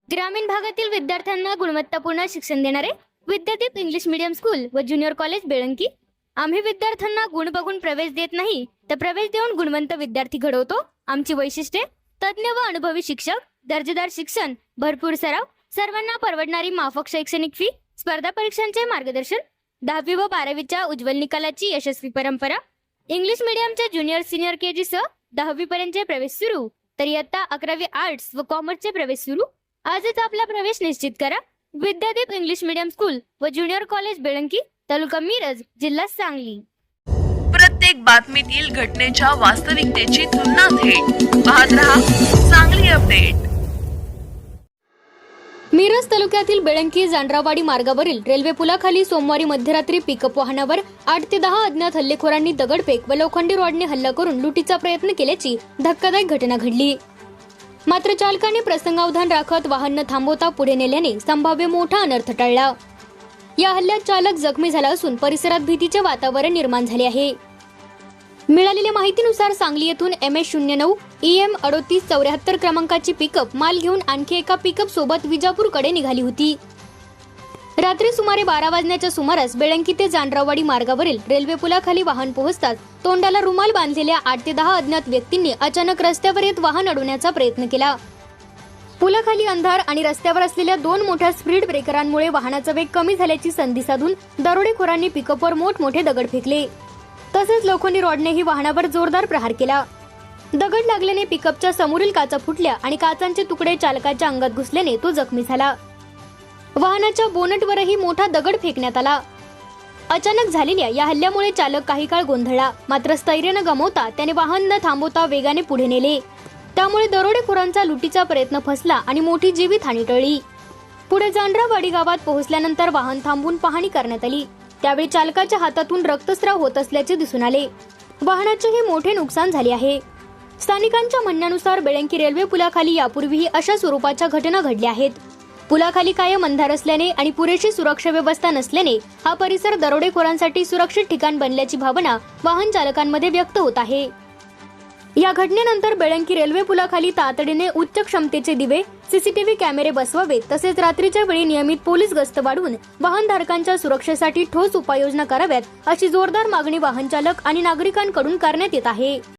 ग्रामीण भागातील विद्यार्थ्यांना गुणवत्तापूर्ण शिक्षण देणारे विद्यादीप इंग्लिश मीडियम स्कूल व ज्युनियर कॉलेज बेळंकी। आम्ही विद्यार्थ्यांना गुण बघून प्रवेश देत नाही, तर प्रवेश देऊन गुणवंत विद्यार्थी घडवतो। आमची वैशिष्ट्ये: तज्ञ व अनुभवी शिक्षक, दर्जेदार शिक्षण, भरपूर सराव, सर्वांना परवडणारी माफक शैक्षणिक फी, स्पर्धा परीक्षांचे मार्गदर्शन, 10वी व 12वीच्या उज्ज्वल निकालाची यशस्वी परंपरा, इंग्लिश मीडियमच्या ज्युनियर सिनियर केजी सह 10वी पर्यंतचे प्रवेश सुरू, तर इयत्ता 11वी आर्ट्स व कॉमर्सचे प्रवेश सुरू। आजच आपला प्रवेश निश्चित करा। विद्यादीप इंग्लिश मीडियम स्कूल व ज्युनियर कॉलेज बेळंकी, तालुका मिरज, जिल्हा सांगली। प्रत्येक बातमीतील घटनेच्या वास्तविकतेची तुलना थेट पाहत रहा सांगली अपडेट। मिरज तालुक्यातील बेळंकी जांड्रावाडी मार्गावरील रेल्वे पुलाखाली सोमवारी मध्यरात्री पिकअप वाहनावर 8 ते 10 अज्ञात हल्लेखोरांनी दगडफेक व लोखंडी रॉडने हल्ला करून लुटीचा प्रयत्न केल्याची धक्कादायक घटना घडली। मात्र चालकाने प्रसंगावधान राखत वाहन न थांबवता पुढे नेल्याने संभाव्य मोठा अनर्थ टळला। या हल्ल्यात चालक जखमी झाला असून परिसरात भीतीचे वातावरण निर्माण झाले आहे। मिळालेल्या माहितीनुसार सांगली येथून MS09 EM 3874 क्रमांकाची पिकअप माल घेऊन आणखी एका पिकअप सोबत विजापूरकडे निघाली होती। रात्री सुमारे 12 वाजण्याच्या सुमारास बेळंकी ते जांड्रावाडी मार्गावरील रेल्वे पुलाखाली वाहन पोहोचताच तोंडाला रुमाल बांधलेल्या 8 ते 10 अज्ञात व्यक्तींनी अचानक रस्त्यावर येत वाहन अडवण्याचा प्रयत्न केला। पुलाखाली अंधार आणि रस्त्यावर असलेल्या 2 मोठ्या स्पीड ब्रेकरांमुळे वाहनाचा वेग कमी झाल्याची संधी साधून दरोडेखोरांनी पिकअपवर मोठमोठे दगड फेकले। तसेच लोखंडी रॉडनेही वाहनावर जोरदार प्रहार केला। दगड लागल्याने पिकअपच्या समोरील काचा फुटल्या आणि काचांचे तुकडे चालकाच्या अंगात घुसल्याने तो जखमी झाला। वाहनाच्या बोनटवरही मोठा दगड फेकण्यात आला। अचानक झालेल्या या हल्ल्यामुळे चालक काही काळ गोंधळला, मात्र स्थैर्य न गमावता त्याने वाहन न थांबवता वेगाने पुढे नेले। त्यामुळे दरोडेखोरांचा लुटीचा प्रयत्न फसला आणि मोठी जीवितहानी टळली। पुढे जांड्रावाडी गावात पोहोचल्यानंतर वाहन थांबवून पाहणी करण्यात आली। त्यावेळी चालकाच्या हातातून रक्तस्राव होत असल्याचे दिसून आले। वाहनाचेही मोठे नुकसान झाले आहे। स्थानिकांच्या म्हणण्यानुसार बेळंकी रेल्वे पुलाखाली यापूर्वीही अशा स्वरूपाच्या घटना घडल्या आहेत। पुलाखाली कायम अंधार असल्याने आणि पुरेशी सुरक्षा व्यवस्था नसल्याने हा परिसर दरोडेखोरांसाठी सुरक्षित ठिकाण बनल्याची भावना वाहन चालकांमध्ये व्यक्त होत आहे। या घटनेनंतर बेळंकी रेल्वे पुलाखाली तातडीने उच्च क्षमतेचे दिवे, CCTV कॅमेरे बसवावेत, तसेच रात्रीच्या वेळी नियमित पोलीस गस्त वाढवून वाहनधारकांच्या सुरक्षेसाठी ठोस उपाययोजना कराव्यात, अशी जोरदार मागणी वाहन चालक आणि नागरिकांकडून करण्यात येत आहे।